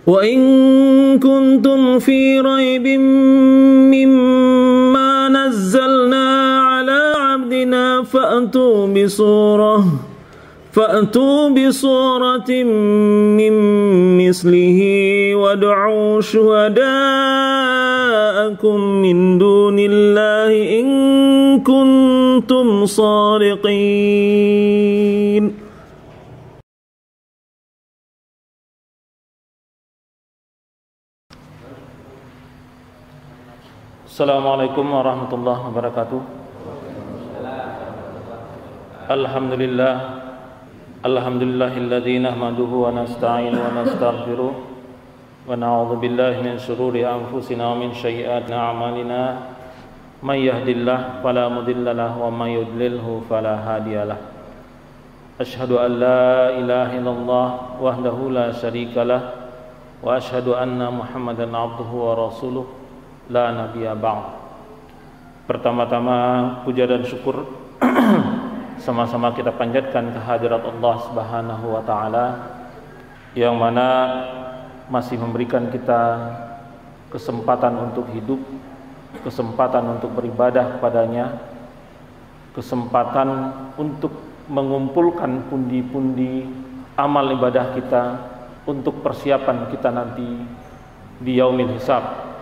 وإن كنتم في ريب مما نزلنا على عبدنا فأتوا بصورة من مثله وادعوا شهداءكم من دون الله إن كنتم صادقين. Assalamualaikum warahmatullahi wabarakatuh. Alhamdulillahilladzi nahmaduhu wa nasta'inu wa nastaghfiruh wa na'udzu billahi min shururi anfusina wa min sayyiati a'malina. May yahdihillahu fala mudilla lahu wa may yudlilhu fala hadiyalah. Asyhadu an la ilaha illallah wahdahu la syarikalah wa asyhadu anna Muhammadan 'abduhu wa rasuluh la nabiyya ba'd. Pertama-tama puja dan syukur sama-sama kita panjatkan kehadirat Allah Subhanahu wa taala yang mana masih memberikan kita kesempatan untuk hidup, kesempatan untuk beribadah kepadanya, kesempatan untuk mengumpulkan pundi-pundi amal ibadah kita untuk persiapan kita nanti di yaumil hisab.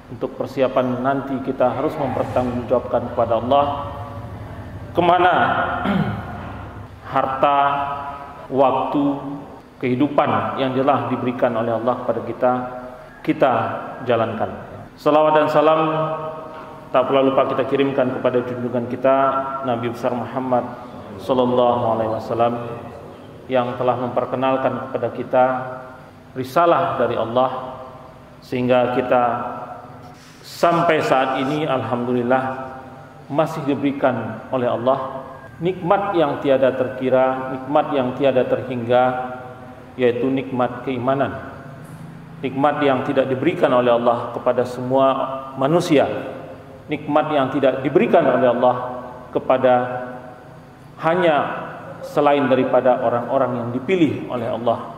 Untuk persiapan nanti kita harus mempertanggungjawabkan kepada Allah kemana harta, waktu, kehidupan yang telah diberikan oleh Allah kepada kita jalankan. Salawat dan salam tak perlu lupa kita kirimkan kepada junjungan kita Nabi besar Muhammad sallallahu alaihi wasallam yang telah memperkenalkan kepada kita risalah dari Allah sehingga kita sampai saat ini alhamdulillah masih diberikan oleh Allah nikmat yang tiada terkira, nikmat yang tiada terhingga, yaitu nikmat keimanan. Nikmat yang tidak diberikan oleh Allah kepada semua manusia. Nikmat yang tidak diberikan oleh Allah kepada hanya selain daripada orang-orang yang dipilih oleh Allah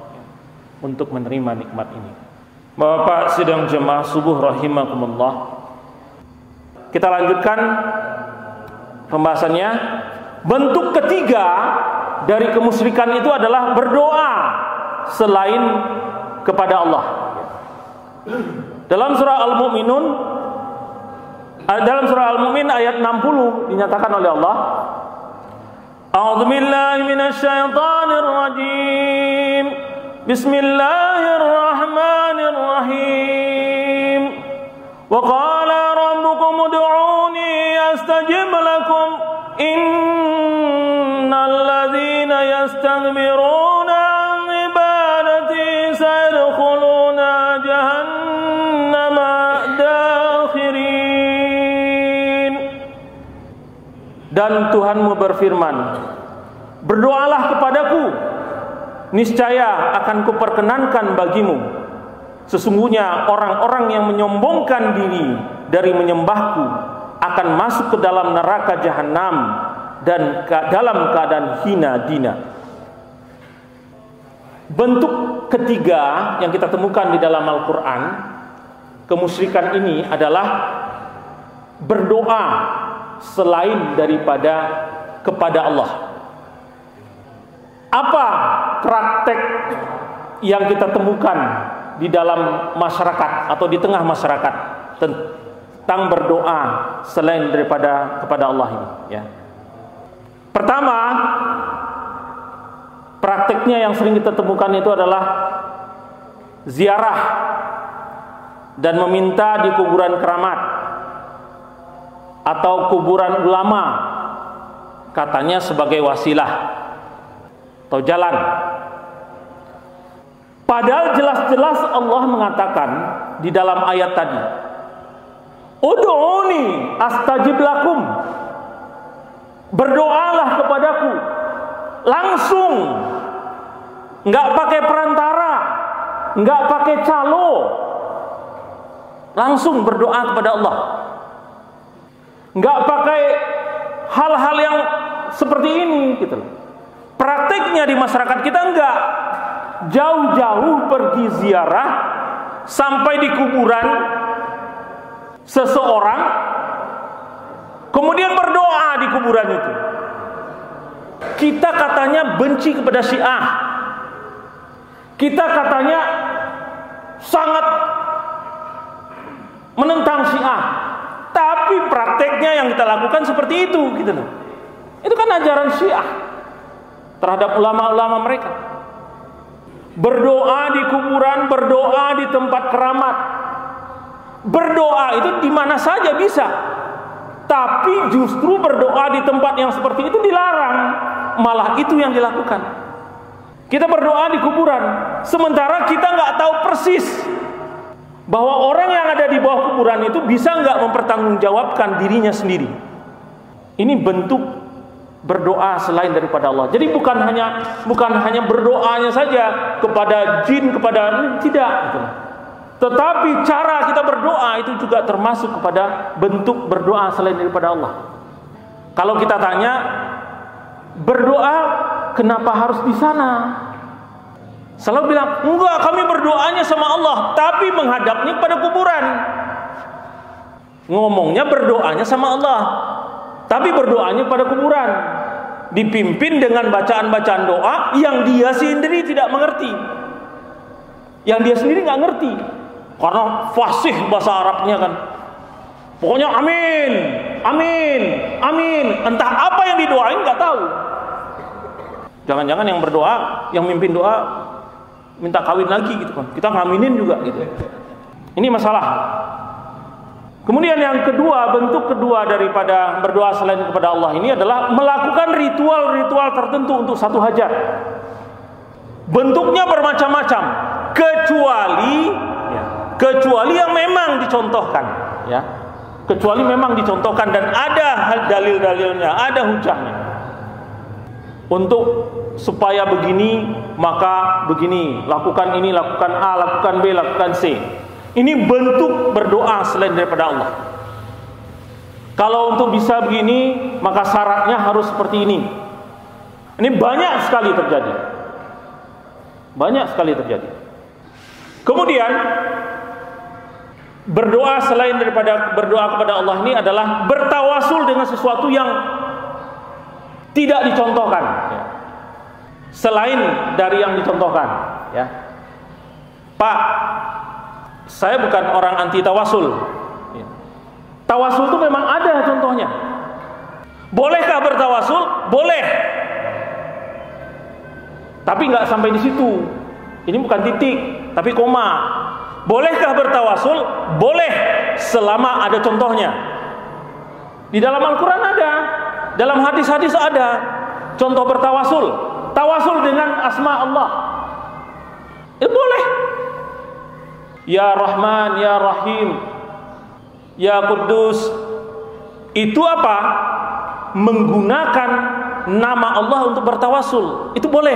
untuk menerima nikmat ini. Bapak sidang jemaah subuh rahimakumullah. Kita lanjutkan pembahasannya. Bentuk ketiga dari kemusyrikan itu adalah berdoa selain kepada Allah. Dalam surah Al-Mu'min ayat 60 dinyatakan oleh Allah, A'udzubillahi minasyaitonir rajim. Bismillahirrahmanirrahim. Wa qala rabbukum ud'uni astajib lakum innal ladzina yastakbiruna an ibadati sayadkhuluna jahannama dakhirin. Dan Tuhanmu berfirman, berdoalah kepadaku, niscaya akan kuperkenankan bagimu. Sesungguhnya orang-orang yang menyombongkan diri dari menyembahku akan masuk ke dalam neraka jahanam dan dalam keadaan hina dina. Bentuk ketiga yang kita temukan di dalam Al-Quran kemusyrikan ini adalah berdoa selain daripada kepada Allah. Apa praktek yang kita temukan di dalam masyarakat atau di tengah masyarakat tentang berdoa selain daripada kepada Allah ini, ya. Pertama, prakteknya yang sering kita temukan itu adalah ziarah dan meminta di kuburan keramat atau kuburan ulama, katanya sebagai wasilah atau jalan. Padahal jelas-jelas Allah mengatakan di dalam ayat tadi, ud'uni astajib lakum, berdoalah kepadaku langsung, nggak pakai perantara, nggak pakai calo, langsung berdoa kepada Allah, nggak pakai hal-hal yang seperti ini gitu. Praktiknya di masyarakat kita enggak. jauh-jauh pergi ziarah sampai di kuburan seseorang, kemudian berdoa di kuburan itu. Kita katanya benci kepada Syiah, kita katanya sangat menentang Syiah, tapi prakteknya yang kita lakukan seperti itu, gitu loh. Itu kan ajaran Syiah terhadap ulama-ulama mereka. Berdoa di kuburan, berdoa di tempat keramat. Berdoa itu di mana saja bisa. Tapi justru berdoa di tempat yang seperti itu dilarang. Malah itu yang dilakukan. Kita berdoa di kuburan, sementara kita nggak tahu persis bahwa orang yang ada di bawah kuburan itu bisa nggak mempertanggungjawabkan dirinya sendiri. Ini bentuk berdoa selain daripada Allah. Jadi bukan hanya berdoanya saja kepada jin, kepada tidak, gitu. Tetapi cara kita berdoa itu juga termasuk kepada bentuk berdoa selain daripada Allah. Kalau kita tanya, berdoa kenapa harus di sana? Selalu bilang, enggak, kami berdoanya sama Allah, tapi menghadapnya pada kuburan. Ngomongnya berdoanya sama Allah, tapi berdoanya pada kuburan. Dipimpin dengan bacaan-bacaan doa yang dia sendiri tidak mengerti, yang dia sendiri nggak ngerti, karena fasih bahasa Arabnya kan. Pokoknya amin, amin, amin. Entah apa yang didoain nggak tahu. Jangan-jangan yang berdoa, yang mimpin doa minta kawin lagi gitu kan. Kita ngaminin juga gitu. Ini masalah. Kemudian yang kedua, bentuk kedua daripada berdoa selain kepada Allah ini adalah melakukan ritual-ritual tertentu untuk satu hajat. Bentuknya bermacam-macam, kecuali yang memang dicontohkan, ya. Kecuali memang dicontohkan dan ada dalil-dalilnya, ada hujahnya. Untuk supaya begini, maka begini, lakukan ini, lakukan A, lakukan B, lakukan C. Ini bentuk berdoa selain daripada Allah. Kalau untuk bisa begini, maka syaratnya harus seperti ini. Ini banyak sekali terjadi. Banyak sekali terjadi. Kemudian berdoa selain daripada berdoa kepada Allah ini adalah bertawasul dengan sesuatu yang tidak dicontohkan, ya. Selain dari yang dicontohkan, ya. Pak, saya bukan orang anti tawasul. Tawasul itu memang ada contohnya. Bolehkah bertawasul? Boleh. Tapi nggak sampai di situ. Ini bukan titik, tapi koma. Bolehkah bertawasul? Boleh, selama ada contohnya. Di dalam Al-Quran ada, dalam hadis-hadis ada contoh bertawasul. Tawasul dengan asma Allah. Itu boleh. Ya Rahman, Ya Rahim, Ya Quddus. Itu apa? Menggunakan nama Allah untuk bertawasul. Itu boleh.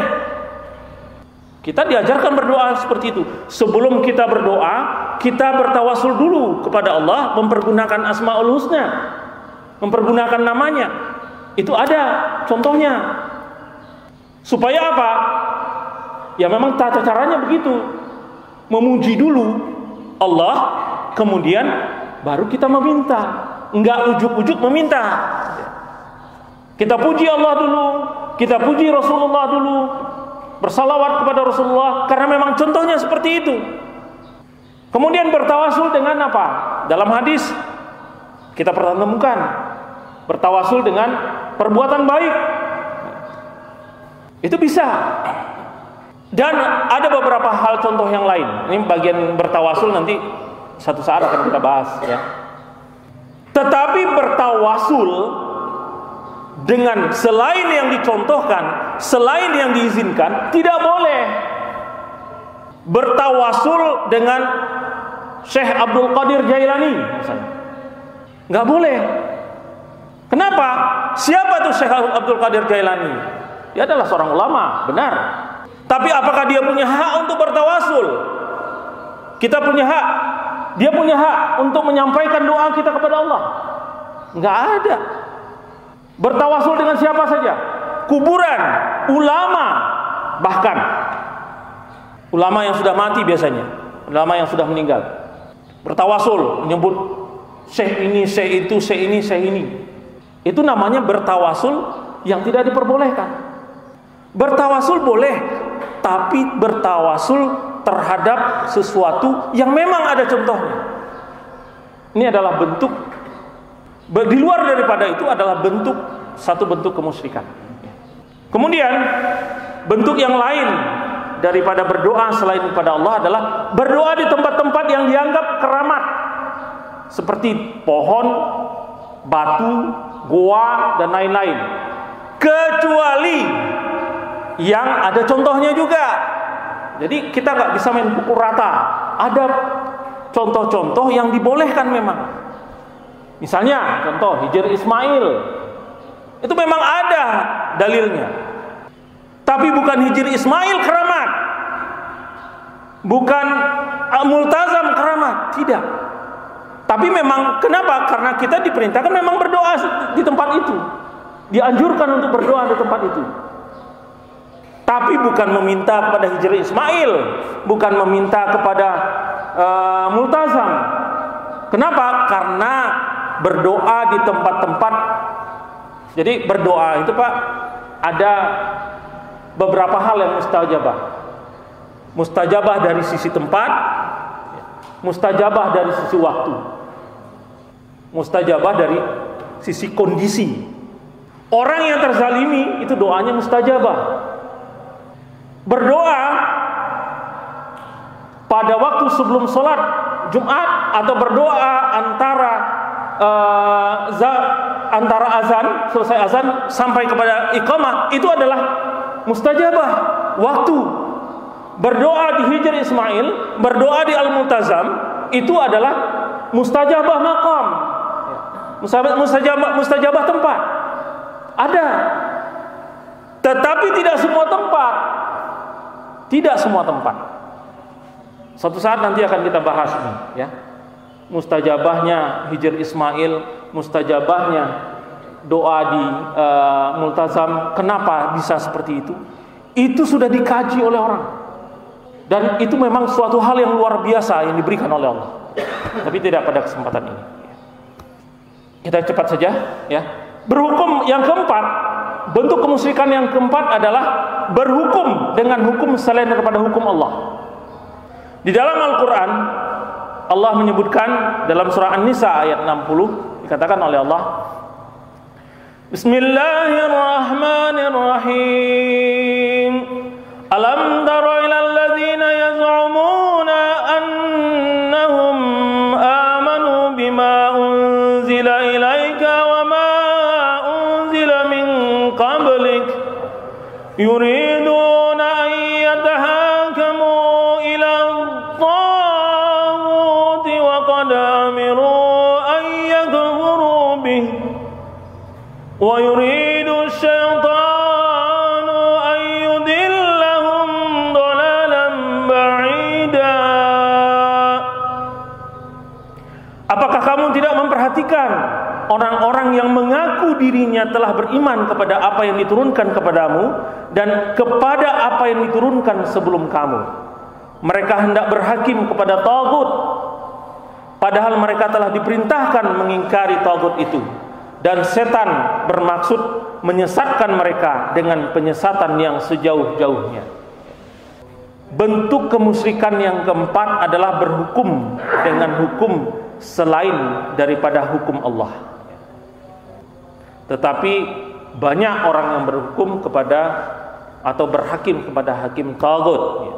Kita diajarkan berdoa seperti itu. Sebelum kita berdoa, kita bertawasul dulu kepada Allah, mempergunakan Asmaul Husna, mempergunakan namanya. Itu ada contohnya. Supaya apa? Ya memang tata caranya begitu. Memuji dulu Allah, kemudian baru kita meminta. Enggak ujuk-ujuk meminta. Kita puji Allah dulu, kita puji Rasulullah dulu, bersalawat kepada Rasulullah, karena memang contohnya seperti itu. Kemudian bertawasul dengan apa? Dalam hadis kita pernah temukan bertawasul dengan perbuatan baik. Itu bisa. Dan ada beberapa hal contoh yang lain. Ini bagian bertawasul, nanti satu saat akan kita bahas, ya. Tetapi bertawasul dengan selain yang dicontohkan, selain yang diizinkan, tidak boleh. Bertawasul dengan Syekh Abdul Qadir Jailani misalnya, nggak boleh. Kenapa? Siapa tuh Syekh Abdul Qadir Jailani? Dia adalah seorang ulama, benar. Tapi apakah dia punya hak untuk bertawasul? Kita punya hak. Dia punya hak untuk menyampaikan doa kita kepada Allah? Nggak ada. Bertawasul dengan siapa saja? Kuburan, ulama, bahkan Ulama yang sudah mati biasanya, ulama yang sudah meninggal, bertawasul, menyebut syekh ini, syekh itu, syekh ini, syekh ini. Itu namanya bertawasul yang tidak diperbolehkan. Bertawasul boleh, tapi bertawasul terhadap sesuatu yang memang ada contohnya. Ini adalah bentuk, di luar daripada itu adalah satu bentuk kemusyrikan. Kemudian bentuk yang lain daripada berdoa selain kepada Allah adalah berdoa di tempat-tempat yang dianggap keramat, seperti pohon, batu, goa, dan lain-lain, kecuali yang ada contohnya juga. Jadi kita nggak bisa main pukul rata. Ada contoh-contoh yang dibolehkan memang. Misalnya contoh Hijr Ismail, itu memang ada dalilnya. Tapi bukan Hijr Ismail keramat, bukan Multazam keramat, tidak. Tapi memang kenapa? Karena kita diperintahkan memang berdoa di tempat itu, dianjurkan untuk berdoa di tempat itu. Tapi bukan meminta kepada Hijr Ismail, bukan meminta kepada Multazam. Kenapa? Karena berdoa di tempat-tempat. Jadi berdoa itu Pak, ada beberapa hal yang mustajabah. Mustajabah dari sisi tempat, mustajabah dari sisi waktu, mustajabah dari sisi kondisi. Orang yang terzalimi itu doanya mustajabah. Berdoa pada waktu sebelum sholat Jumat atau berdoa antara azan, selesai azan sampai kepada iqamah, itu adalah mustajabah waktu. Berdoa di Hijr Ismail, berdoa di Al-Multazam, itu adalah mustajabah maqam, mustajabah tempat. Ada, tetapi tidak semua tempat. Tidak semua tempat. Suatu saat nanti akan kita bahas nih, ya. Mustajabahnya Hijr Ismail, mustajabahnya doa di Multazam. Kenapa bisa seperti itu? Itu sudah dikaji oleh orang. Dan itu memang suatu hal yang luar biasa yang diberikan oleh Allah. Tapi tidak pada kesempatan ini. Kita cepat saja, ya. Berhukum yang keempat, bentuk kemusyrikan yang keempat adalah berhukum dengan hukum selain daripada hukum Allah. Di dalam Al-Quran, Allah menyebutkan dalam surah An-Nisa ayat 60, dikatakan oleh Allah, Bismillahirrahmanirrahim. Alam tara ilal ladzina yaz'umuna annahum amanu bima unzila ilaika wa ma unzila min qablik yuriduna an yatahakamu ila at-taghut wa qad amiru an yakfuru bih wa yuridu asy-syaitanu an yudillahum dhalalan ba'ida. Apakah kamu tidak memperhatikan orang-orang yang mengaku dirinya telah beriman kepada apa yang diturunkan kepadamu dan kepada apa yang diturunkan sebelum kamu? Mereka hendak berhakim kepada tagut, padahal mereka telah diperintahkan mengingkari tagut itu. Dan setan bermaksud menyesatkan mereka dengan penyesatan yang sejauh-jauhnya. Bentuk kemusyrikan yang keempat adalah berhukum dengan hukum selain daripada hukum Allah. Tetapi banyak orang yang berhukum kepada atau berhakim kepada hakim tagut.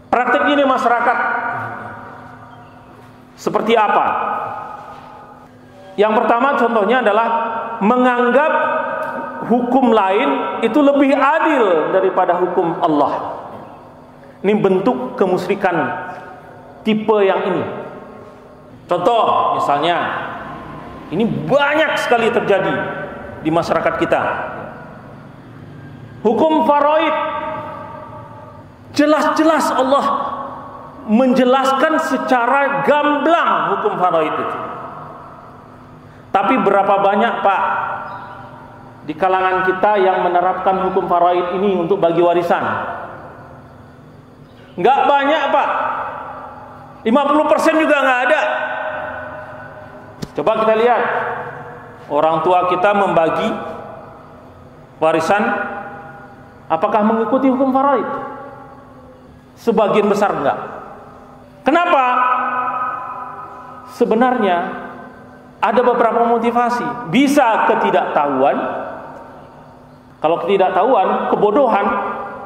Praktik ini masyarakat seperti apa? Yang pertama contohnya adalah menganggap hukum lain itu lebih adil daripada hukum Allah. Ini bentuk kemusyrikan tipe yang ini. Contoh misalnya, ini banyak sekali terjadi di masyarakat kita. Hukum faraid, jelas-jelas Allah menjelaskan secara gamblang hukum faraid itu. Tapi berapa banyak Pak di kalangan kita yang menerapkan hukum faraid ini untuk bagi warisan? Nggak banyak, Pak. 50% juga nggak ada. Coba kita lihat, orang tua kita membagi warisan, apakah mengikuti hukum faraid? Sebagian besar enggak. Kenapa? Sebenarnya ada beberapa motivasi. Bisa ketidaktahuan. Kalau ketidaktahuan, kebodohan,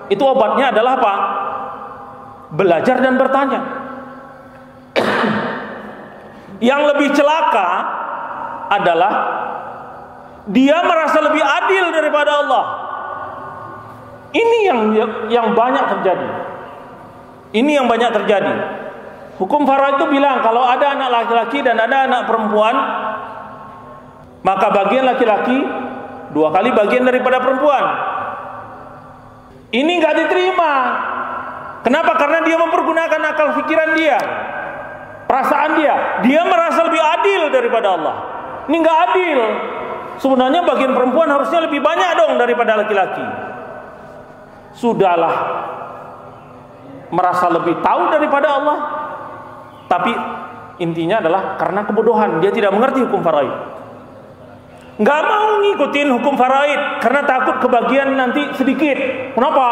itu obatnya adalah apa? Belajar dan bertanya. Yang lebih celaka adalah dia merasa lebih adil daripada Allah. Ini yang banyak terjadi. Ini yang banyak terjadi. Hukum faraid itu bilang kalau ada anak laki-laki dan ada anak perempuan, maka bagian laki-laki 2 kali bagian daripada perempuan. Ini nggak diterima. Kenapa? Karena dia mempergunakan akal pikiran dia, perasaan dia. Dia merasa lebih adil daripada Allah. Ini nggak adil. Sebenarnya bagian perempuan harusnya lebih banyak dong daripada laki-laki. Sudahlah, merasa lebih tahu daripada Allah, tapi intinya adalah karena kebodohan, dia tidak mengerti hukum faraid. Nggak mau ngikutin hukum faraid karena takut kebagian nanti sedikit. Kenapa?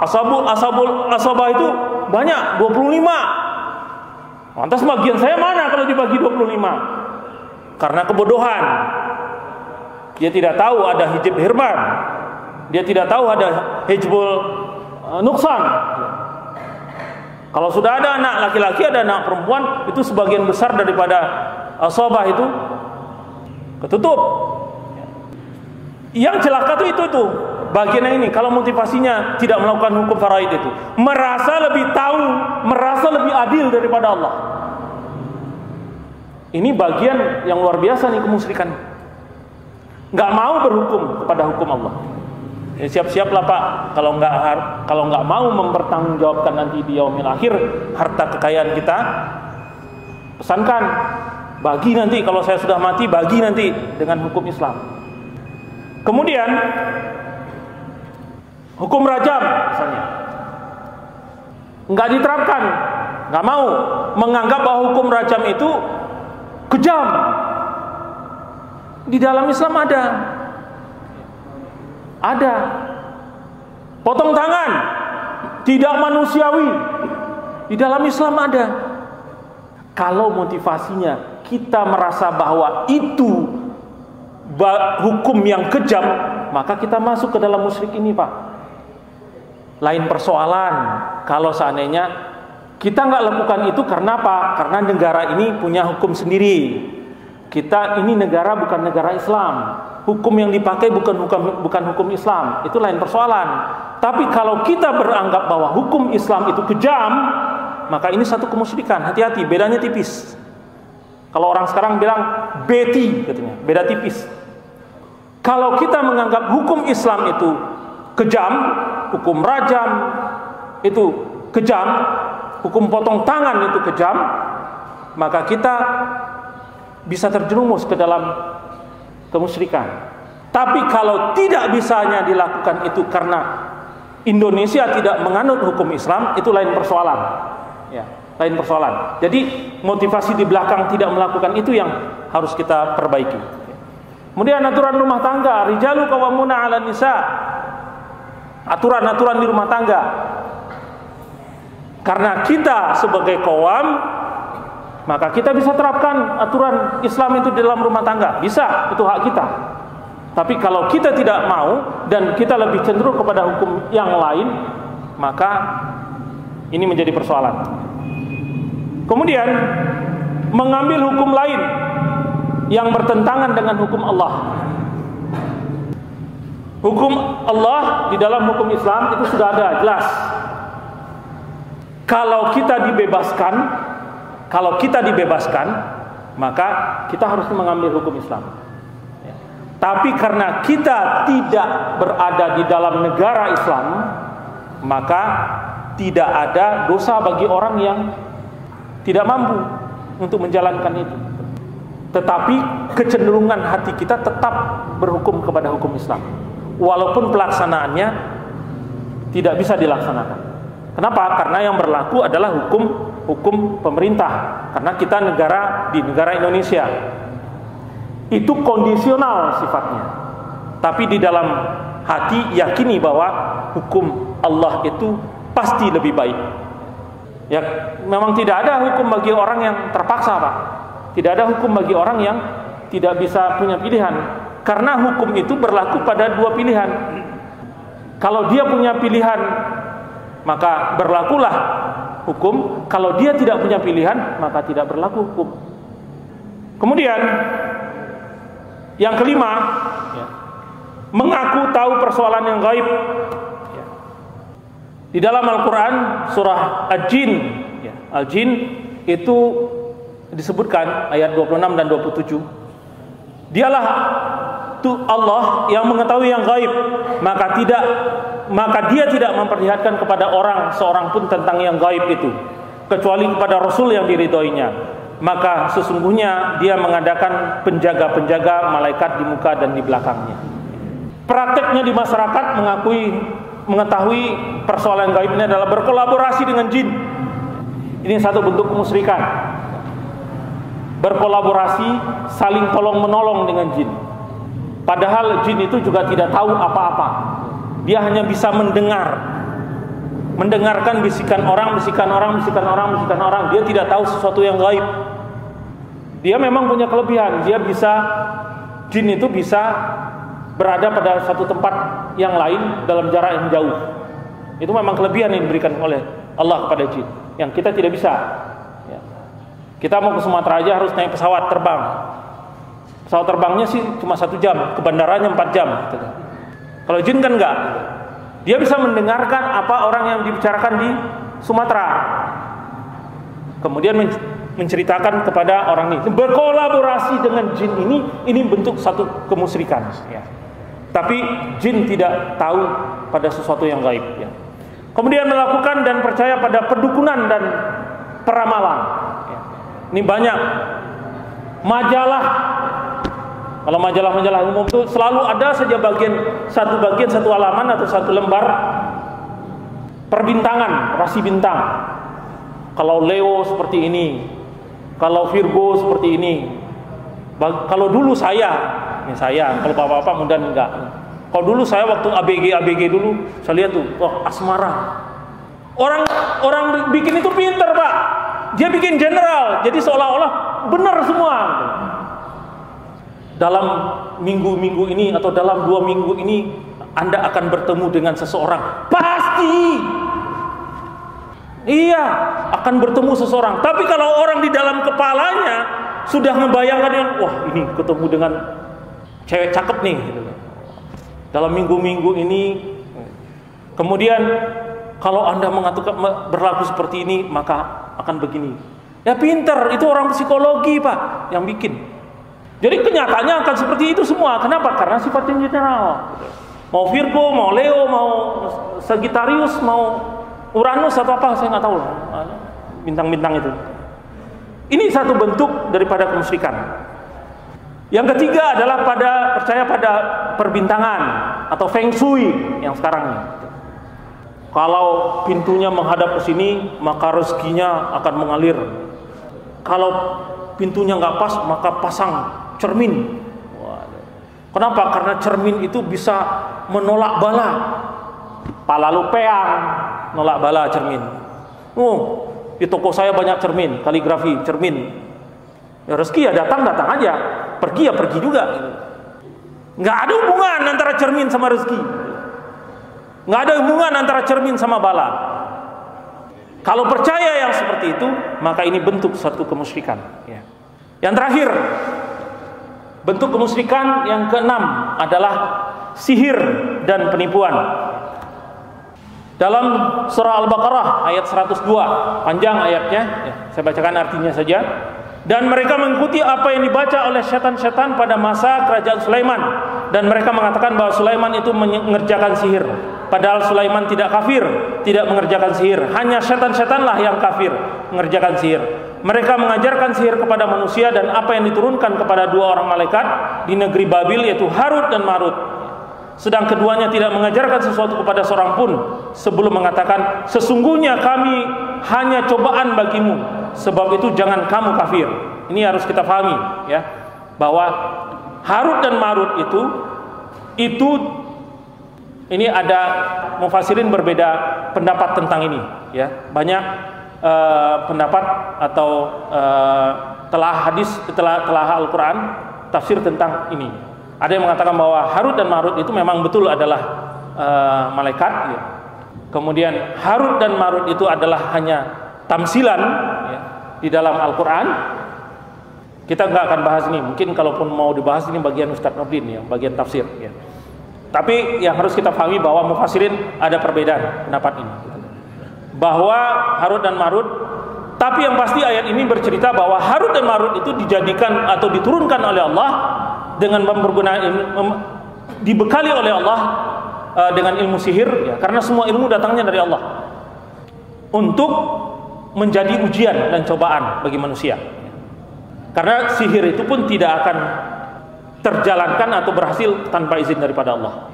Asabah itu banyak, 25. Lantas bagian saya mana kalau dibagi 25? Karena kebodohan. Dia tidak tahu ada hijab hirman. Dia tidak tahu ada hijbul nuksan. Kalau sudah ada anak laki-laki, ada anak perempuan, itu sebagian besar daripada asabah itu ketutup. Yang celaka itu bagian ini. Kalau motivasinya tidak melakukan hukum faraid itu, merasa lebih tahu, merasa lebih adil daripada Allah. Ini bagian yang luar biasa nih kemusyrikan. Nggak mau berhukum kepada hukum Allah. Ya, siap-siaplah Pak, kalau nggak mau mempertanggungjawabkan nanti di yaumil akhir harta kekayaan kita, pesankan bagi nanti, kalau saya sudah mati bagi nanti dengan hukum Islam. Kemudian hukum rajam misalnya nggak diterapkan, nggak mau, menganggap bahwa hukum rajam itu kejam. Di dalam Islam ada potong tangan, tidak manusiawi. Di dalam Islam ada. Kalau motivasinya kita merasa bahwa itu hukum yang kejam, maka kita masuk ke dalam musyrik ini, Pak. Lain persoalan kalau seandainya kita nggak lakukan itu karena apa? Karena negara ini punya hukum sendiri. Kita ini negara bukan negara Islam. Hukum yang dipakai bukan hukum Islam. Itu lain persoalan. Tapi kalau kita beranggap bahwa hukum Islam itu kejam, maka ini satu kemusyrikan. Hati-hati, bedanya tipis. Kalau orang sekarang bilang beti katanya, beda tipis. Kalau kita menganggap hukum Islam itu kejam, hukum rajam itu kejam, hukum potong tangan itu kejam, maka kita bisa terjerumus ke dalam kemusyrikan. Tapi kalau tidak bisanya dilakukan itu karena Indonesia tidak menganut hukum Islam, itu lain persoalan. Ya, lain persoalan. Jadi motivasi di belakang tidak melakukan itu yang harus kita perbaiki. Kemudian aturan rumah tangga, rijalu qawwamuna 'alan nisa. Aturan-aturan di rumah tangga. Karena kita sebagai qawam, maka kita bisa terapkan aturan Islam itu di dalam rumah tangga. Bisa, itu hak kita. Tapi kalau kita tidak mau dan kita lebih cenderung kepada hukum yang lain, maka ini menjadi persoalan. Kemudian mengambil hukum lain yang bertentangan dengan hukum Allah. Hukum Allah di dalam hukum Islam itu sudah ada, jelas. Kalau kita dibebaskan, maka kita harus mengambil hukum Islam. Tapi karena kita tidak berada di dalam negara Islam, maka tidak ada dosa bagi orang yang tidak mampu untuk menjalankan itu. Tetapi kecenderungan hati kita tetap berhukum kepada hukum Islam, walaupun pelaksanaannya tidak bisa dilaksanakan. Kenapa? Karena yang berlaku adalah hukum pemerintah. Karena kita di negara Indonesia. Itu kondisional sifatnya. Tapi di dalam hati yakini bahwa hukum Allah itu pasti lebih baik. Ya, memang tidak ada hukum bagi orang yang terpaksa, Pak. Tidak ada hukum bagi orang yang tidak bisa punya pilihan. Karena hukum itu berlaku pada dua pilihan. Kalau dia punya pilihan, maka berlakulah hukum. Kalau dia tidak punya pilihan, maka tidak berlaku hukum. Kemudian yang kelima, mengaku tahu persoalan yang gaib. Di dalam Al-Quran surah Al-Jin, Al-Jin itu disebutkan ayat 26 dan 27. Dialah Allah yang mengetahui yang gaib, maka dia tidak memperlihatkan kepada seorang pun tentang yang gaib itu, kecuali kepada Rasul yang diridhoinya. Maka sesungguhnya dia mengadakan penjaga-penjaga malaikat di muka dan di belakangnya. Prakteknya di masyarakat mengetahui persoalan gaib ini adalah berkolaborasi dengan jin. Ini satu bentuk kemusyrikan. Berkolaborasi, saling tolong-menolong dengan jin. Padahal jin itu juga tidak tahu apa-apa. Dia hanya bisa mendengarkan bisikan orang. Dia tidak tahu sesuatu yang gaib. Dia memang punya kelebihan. Jin itu bisa berada pada satu tempat yang lain dalam jarak yang jauh. Itu memang kelebihan yang diberikan oleh Allah kepada jin, yang kita tidak bisa. Kita mau ke Sumatera aja harus naik pesawat terbang. Pesawat terbangnya sih cuma 1 jam, ke bandaranya 4 jam. Kalau jin kan enggak. Dia bisa mendengarkan apa orang yang dibicarakan di Sumatera, kemudian menceritakan kepada orang ini. Berkolaborasi dengan jin ini bentuk satu kemusyrikan. Tapi jin tidak tahu pada sesuatu yang gaib. Kemudian melakukan dan percaya pada perdukunan dan peramalan. Ini banyak majalah. Kalau majalah-majalah umum itu selalu ada saja satu halaman atau satu lembar perbintangan, rasi bintang. Kalau Leo seperti ini, kalau Virgo seperti ini. Kalau dulu kalau bapak-bapak muda enggak. Kalau dulu saya waktu ABG dulu, saya lihat tuh, wah, asmara. Orang bikin itu pinter, Pak. Dia bikin general, jadi seolah-olah benar semua. Dalam minggu-minggu ini atau dalam 2 minggu ini Anda akan bertemu dengan seseorang. Pasti. Iya, akan bertemu seseorang. Tapi kalau orang di dalam kepalanya sudah membayangkan, wah, ini ketemu dengan cewek cakep nih. Dalam minggu-minggu ini, kemudian kalau Anda berlaku seperti ini, maka akan begini. Ya pinter, itu orang psikologi, Pak, yang bikin. Jadi kenyataannya akan seperti itu semua. Kenapa? Karena sifatnya general. Mau Virgo, mau Leo, mau Sagittarius, mau Uranus atau apa, saya nggak tahu. Bintang-bintang itu. Ini satu bentuk daripada kemusyrikan. Yang ketiga adalah percaya pada perbintangan atau feng shui yang sekarang ini. Kalau pintunya menghadap ke sini, maka rezekinya akan mengalir. Kalau pintunya nggak pas, maka pasang cermin. Kenapa? Karena cermin itu bisa menolak bala. Pala lupeang, nolak bala cermin. Di toko saya banyak cermin, kaligrafi cermin. Ya rezeki ya datang aja, pergi ya pergi juga. Nggak ada hubungan antara cermin sama rezeki. Nggak ada hubungan antara cermin sama bala. Kalau percaya yang seperti itu, maka ini bentuk satu kemusyrikan. Yang terakhir, bentuk kemusyrikan yang keenam adalah sihir dan penipuan. Dalam surah Al-Baqarah ayat 102, panjang ayatnya, saya bacakan artinya saja. Dan mereka mengikuti apa yang dibaca oleh setan-setan pada masa kerajaan Sulaiman, dan mereka mengatakan bahwa Sulaiman itu mengerjakan sihir. Padahal Sulaiman tidak kafir, tidak mengerjakan sihir. Hanya setan-setanlah yang kafir mengerjakan sihir. Mereka mengajarkan sihir kepada manusia dan apa yang diturunkan kepada 2 orang malaikat di negeri Babil, yaitu Harut dan Marut. sedang keduanya tidak mengajarkan sesuatu kepada seorang pun sebelum mengatakan sesungguhnya kami hanya cobaan bagimu, sebab itu jangan kamu kafir. Ini harus kita pahami ya, bahwa Harut dan Marut itu ini ada mufassirin berbeda pendapat tentang ini ya. Banyak pendapat atau telah Al-Quran tafsir tentang ini. Ada yang mengatakan bahwa Harut dan Marut itu memang betul adalah malaikat ya. Kemudian Harut dan Marut itu adalah hanya tamsilan ya, di dalam Al-Quran. Kita nggak akan bahas ini. Mungkin kalaupun mau dibahas ini bagian Ustadz Nurdin ya, bagian tafsir ya. Tapi yang harus kita pahami bahwa mufassirin ada perbedaan pendapat ini, bahwa Harut dan Marut. Tapi yang pasti ayat ini bercerita bahwa Harut dan Marut itu dijadikan atau diturunkan oleh Allah dengan dibekali oleh Allah dengan ilmu sihir ya, karena semua ilmu datangnya dari Allah untuk menjadi ujian dan cobaan bagi manusia. Karena sihir itu pun tidak akan terjalankan atau berhasil tanpa izin daripada Allah.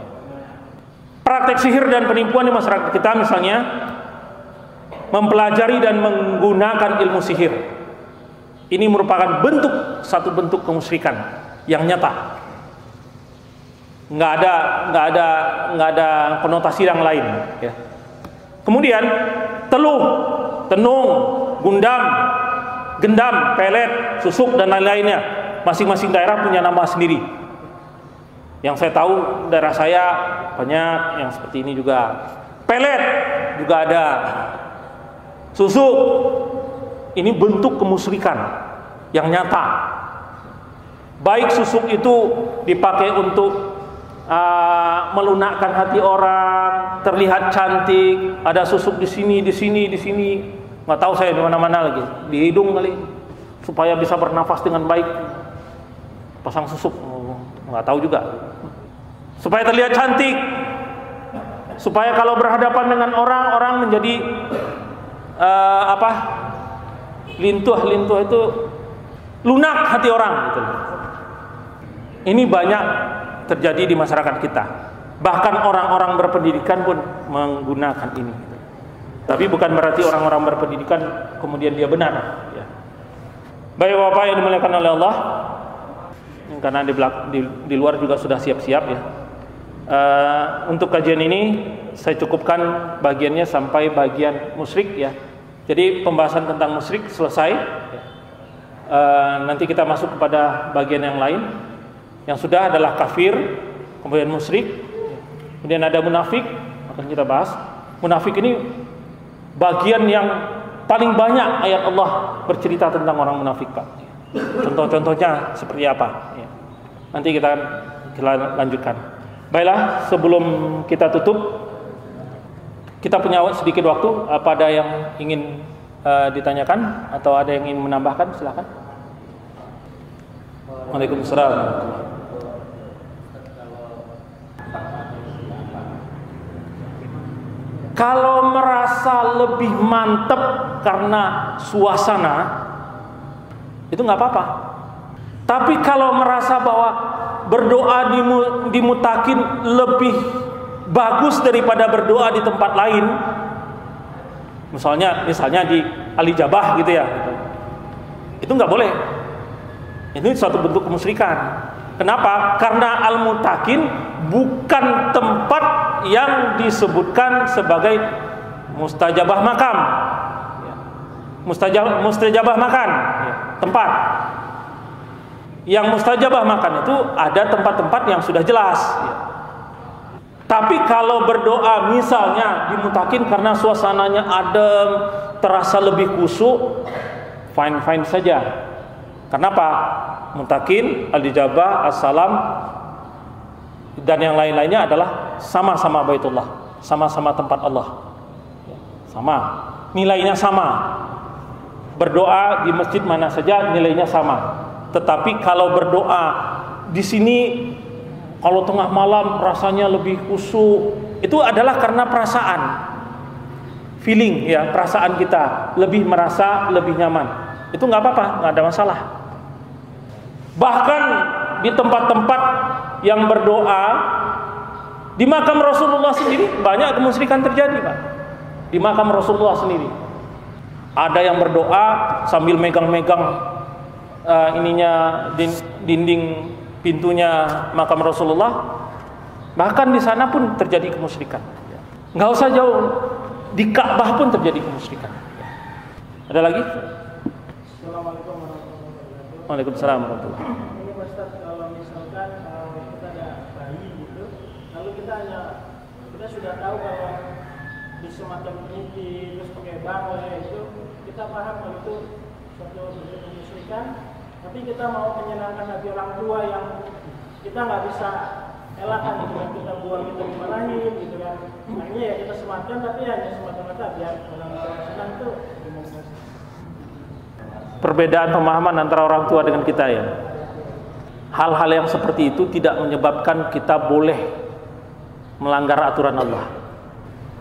Praktek sihir dan penipuan di masyarakat kita misalnya mempelajari dan menggunakan ilmu sihir. Ini merupakan satu bentuk kemusyrikan yang nyata. Nggak ada konotasi yang lain ya. Kemudian teluh, tenung, gundam, gendam, pelet, susuk dan lain-lainnya. Masing-masing daerah punya nama sendiri. Yang saya tahu daerah saya banyak yang seperti ini juga. Pelet juga ada. Susuk ini bentuk kemusyrikan yang nyata. Baik susuk itu dipakai untuk melunakkan hati orang, terlihat cantik, ada susuk di sini, nggak tahu saya di mana-mana lagi, di hidung kali, supaya bisa bernafas dengan baik, pasang susuk, nggak tahu juga, supaya terlihat cantik, supaya kalau berhadapan dengan orang menjadi lintuh itu lunak hati orang gitu. Ini banyak terjadi di masyarakat kita. Bahkan orang-orang berpendidikan pun menggunakan ini. Tapi bukan berarti orang-orang berpendidikan kemudian dia benar. Ya. Baik Bapak yang dimuliakan oleh Allah, karena di luar juga sudah siap-siap ya. Untuk kajian ini saya cukupkan bagiannya sampai bagian musyrik ya. Jadi pembahasan tentang musyrik selesai. Nanti kita masuk kepada bagian yang lain. Yang sudah adalah kafir, kemudian musyrik, kemudian ada munafik, akan kita bahas. Munafik ini bagian yang paling banyak ayat Allah bercerita tentang orang munafik, Pak. Contoh-contohnya seperti apa? Ya. Nanti kita lanjutkan. Baiklah, sebelum kita tutup, kita punya sedikit waktu. Apa ada yang ingin ditanyakan atau ada yang ingin menambahkan? Silakan. Waalaikumsalam. Kalau merasa lebih mantep karena suasana, itu nggak apa-apa. Tapi kalau merasa bahwa berdoa dimutakin lebih bagus daripada berdoa di tempat lain, misalnya di Alijabah gitu ya, itu nggak boleh. Ini suatu bentuk kemusyrikan. Kenapa? Karena al-mutakin bukan tempat yang disebutkan sebagai mustajabah makam. Mustajabah makan, tempat. Yang mustajabah makan itu ada tempat-tempat yang sudah jelas. Tapi kalau berdoa misalnya dimutakin karena suasananya adem, terasa lebih khusyuk, fine-fine saja. Kenapa? Mutakin, al-ijabah, as-salam dan yang lain-lainnya adalah sama-sama Baitullah, sama-sama tempat Allah. Sama, nilainya sama. Berdoa di masjid mana saja nilainya sama. Tetapi kalau berdoa di sini kalau tengah malam rasanya lebih khusyuk, itu adalah karena perasaan. Feeling ya, perasaan kita lebih merasa lebih nyaman. Itu nggak apa-apa, nggak ada masalah. Bahkan di tempat-tempat yang berdoa Di makam Rasulullah sendiri banyak kemusyrikan terjadi, Pak. Di makam Rasulullah sendiri ada yang berdoa sambil megang-megang dinding pintunya makam Rasulullah. Bahkan di sana pun terjadi kemusyrikan. Nggak usah jauh, di Ka'bah pun terjadi kemusyrikan. Ada lagi? Assalamualaikum warahmatullahi wabarakatuh. Waalaikumsalam warahmatullahi wabarakatuh. Ini Ustaz, kalau misalkan kita ada bayi gitu, lalu kita sudah tahu kalau di semacam mimpi terus pakai bangla itu, kita paham kalau itu suatu bentuk kemusyrikan, tapi kita mau menyenangkan hati orang tua yang kita nggak bisa elakkan gitu kan, kita buang, kita dimarahin gitu kan. Akhirnya ya kita sematkan, tapi hanya semata-mata biar orang tua senang tuh. Perbedaan pemahaman antara orang tua dengan kita ya. Hal-hal yang seperti itu tidak menyebabkan kita boleh melanggar aturan Allah.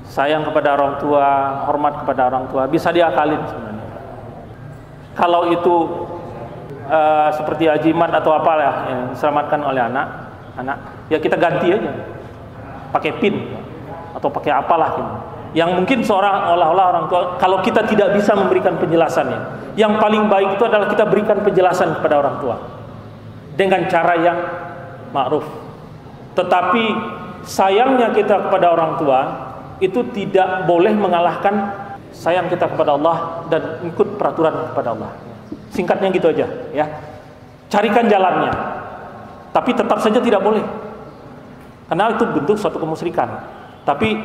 Sayang kepada orang tua, hormat kepada orang tua, bisa diakalin sebenarnya. Kalau itu seperti ajimat atau apalah yang diselamatkan oleh anak, ya kita ganti aja, pakai pin atau pakai apalah gitu. Yang mungkin seorang olah-olah orang tua, kalau kita tidak bisa memberikan penjelasannya, yang paling baik itu adalah kita berikan penjelasan kepada orang tua dengan cara yang ma'ruf. Tetapi sayangnya kita kepada orang tua itu tidak boleh mengalahkan sayang kita kepada Allah dan ikut peraturan kepada Allah. Singkatnya gitu aja ya. Carikan jalannya. Tapi tetap saja tidak boleh. Karena itu bentuk suatu kemusyrikan. Tapi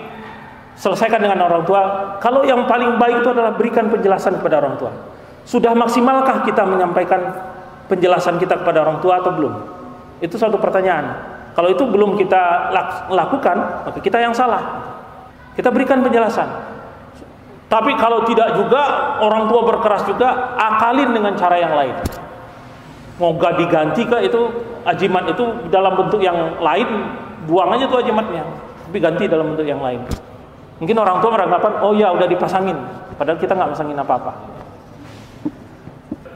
selesaikan dengan orang tua. Kalau yang paling baik itu adalah berikan penjelasan kepada orang tua. Sudah maksimalkah kita menyampaikan penjelasan kita kepada orang tua atau belum? Itu suatu pertanyaan. Kalau itu belum kita lakukan, maka kita yang salah. Kita berikan penjelasan. Tapi kalau tidak juga, orang tua berkeras juga, akalin dengan cara yang lain. Mau diganti kah itu ajimat itu dalam bentuk yang lain, buang aja tuh ajimatnya, tapi ganti dalam bentuk yang lain. Mungkin orang tua beranggapan, oh ya udah dipasangin, padahal kita nggak pasangin apa-apa.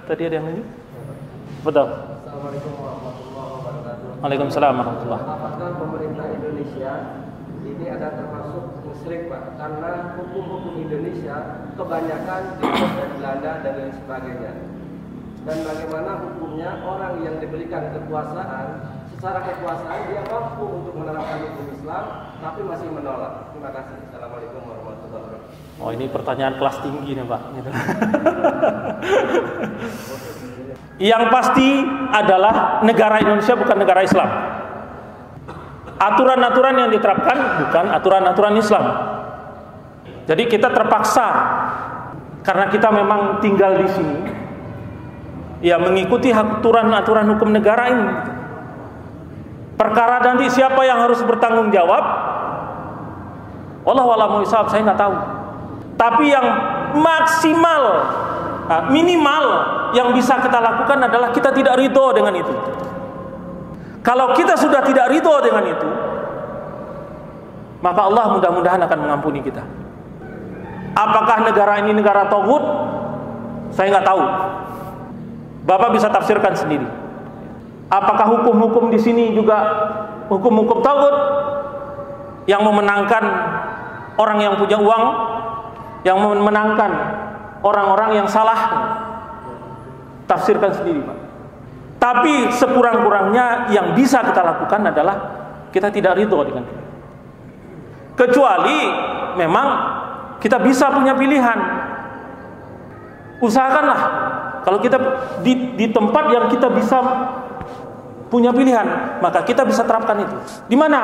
Tadi ada yang lanjut? Betul. Assalamualaikum warahmatullahi wabarakatuh. Waalaikumsalam warahmatullahi. Apakah pemerintah Indonesia ini ada termasuk musyrik, Pak? Karena hukum-hukum Indonesia kebanyakan dibuat dari Belanda dan lain sebagainya. Dan bagaimana hukumnya orang yang diberikan kekuasaan, secara kekuasaan dia mampu untuk menerapkan hukum Islam, tapi masih menolak. Terima kasih. Assalamualaikum warahmatullahi wabarakatuh. Oh, ini pertanyaan kelas tinggi nih, Pak. Gitu. Yang pasti adalah negara Indonesia bukan negara Islam. Aturan-aturan yang diterapkan bukan aturan-aturan Islam. Jadi kita terpaksa karena kita memang tinggal di sini, ya mengikuti aturan-aturan hukum negara ini. Perkara nanti siapa yang harus bertanggung jawab, wallahu a'lam bishawab, saya nggak tahu. Tapi yang maksimal, minimal yang bisa kita lakukan adalah kita tidak ridho dengan itu. Kalau kita sudah tidak ridho dengan itu, maka Allah mudah-mudahan akan mengampuni kita. Apakah negara ini negara taghut? Saya nggak tahu. Bapak bisa tafsirkan sendiri. Apakah hukum-hukum di sini juga hukum-hukum taghut yang memenangkan orang yang punya uang, yang memenangkan orang-orang yang salah? Tafsirkan sendiri, Pak. Tapi sekurang-kurangnya yang bisa kita lakukan adalah kita tidak ridho dengan itu. Kecuali memang kita bisa punya pilihan. Usahakanlah kalau kita di tempat yang kita bisa punya pilihan, maka kita bisa terapkan itu. Di mana?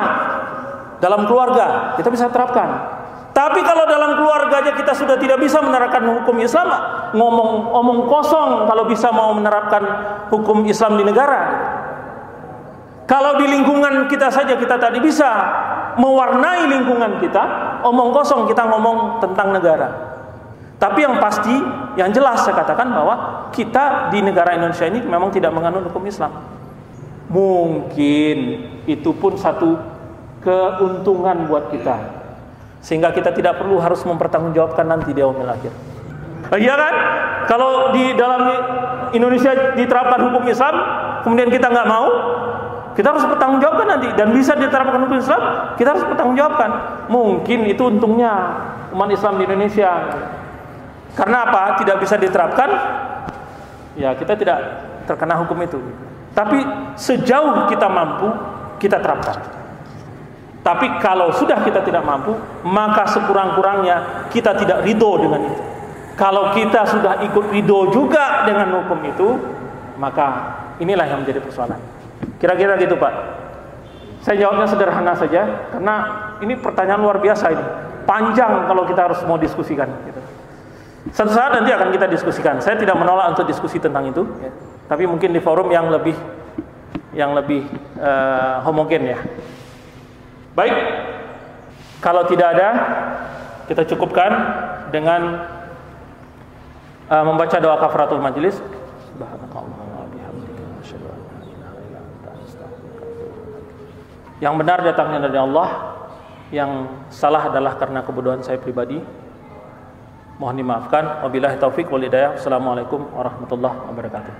Dalam keluarga kita bisa terapkan. Tapi kalau dalam keluarga aja kita sudah tidak bisa menerapkan hukum Islam, ngomong kosong kalau bisa mau menerapkan hukum Islam di negara. Kalau di lingkungan kita saja kita tadi bisa mewarnai lingkungan kita, omong kosong kita ngomong tentang negara. Tapi yang pasti, yang jelas saya katakan bahwa kita di negara Indonesia ini memang tidak menganut hukum Islam. Mungkin itu pun satu keuntungan buat kita, sehingga kita tidak perlu harus mempertanggungjawabkan nanti di yaumil akhir. Iya kan? Kalau di dalam Indonesia diterapkan hukum Islam, kemudian kita nggak mau, kita harus bertanggungjawabkan nanti, dan bisa diterapkan hukum Islam, kita harus bertanggungjawabkan. Mungkin itu untungnya umat Islam di Indonesia. Karena apa? Tidak bisa diterapkan, ya kita tidak terkena hukum itu. Tapi sejauh kita mampu, kita terapkan. Tapi kalau sudah kita tidak mampu, maka sekurang-kurangnya kita tidak ridho dengan itu. Kalau kita sudah ikut ridho juga dengan hukum itu, maka inilah yang menjadi persoalan. Kira-kira gitu Pak. Saya jawabnya sederhana saja, karena ini pertanyaan luar biasa ini. Panjang kalau kita harus mau diskusikan gitu. Suatu saat nanti akan kita diskusikan. Saya tidak menolak untuk diskusi tentang itu, ya. Tapi mungkin di forum yang lebih homogen ya. Baik, kalau tidak ada, kita cukupkan dengan membaca doa kafaratul majelis. Yang benar datangnya dari Allah, yang salah adalah karena kebodohan saya pribadi. Mohon dimaafkan. Wabillahi taufik wal hidayah. Assalamualaikum warahmatullahi wabarakatuh.